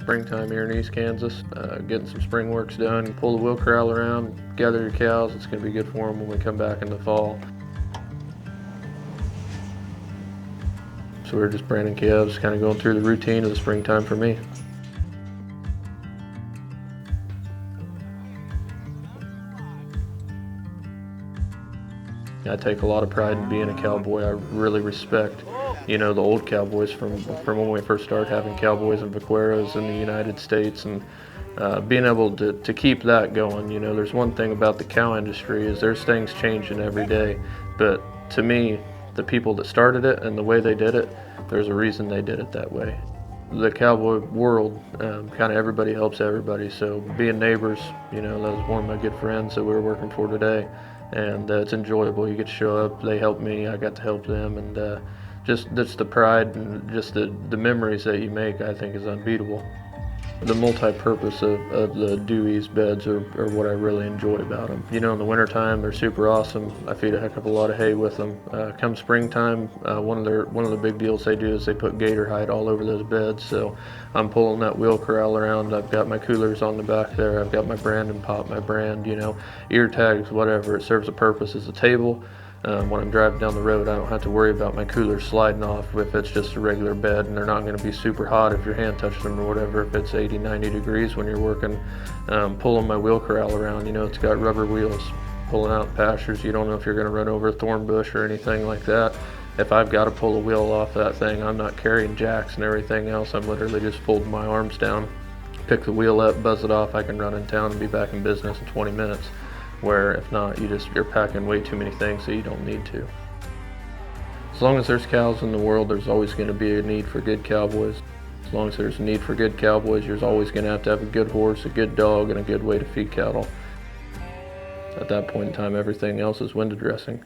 springtime here in East Kansas, getting some spring works done, pull the wheel corral around, gather your cows. It's going to be good for them when we come back in the fall. So we're just branding calves, kind of going through the routine of the springtime for me. I take a lot of pride in being a cowboy. I really respect, the old cowboys from when we first started having cowboys and vaqueros in the United States, and being able to keep that going. There's one thing about the cow industry is there's things changing every day, but to me, the people that started it and the way they did it, there's a reason they did it that way. The cowboy world, kind of everybody helps everybody, so being neighbors, that was one of my good friends that we were working for today, and it's enjoyable. You get to show up, they help me, I got to help them, and just the pride and just the memories that you make, I think, is unbeatable. The multi-purpose of the DewEze beds are what I really enjoy about them. In the wintertime, they're super awesome. I feed a heck of a lot of hay with them. Come springtime, one of the big deals they do is they put gator hide all over those beds. So I'm pulling that wheel corral around. I've got my coolers on the back there. I've got my brand and pop, my brand, ear tags, whatever. It serves a purpose as a table. When I'm driving down the road, I don't have to worry about my coolers sliding off if it's just a regular bed, and they're not going to be super hot if your hand touches them or whatever, if it's 80, 90 degrees when you're working. Pulling my wheel corral around, it's got rubber wheels. Pulling out pastures, you don't know if you're going to run over a thorn bush or anything like that. If I've got to pull a wheel off that thing, I'm not carrying jacks and everything else. I'm literally just folding my arms down, pick the wheel up, buzz it off. I can run in town and be back in business in 20 minutes. Where if not, you're packing way too many things that you don't need to. As long as there's cows in the world, there's always going to be a need for good cowboys. As long as there's a need for good cowboys, you're always going to have a good horse, a good dog, and a good way to feed cattle. At that point in time, everything else is window dressing.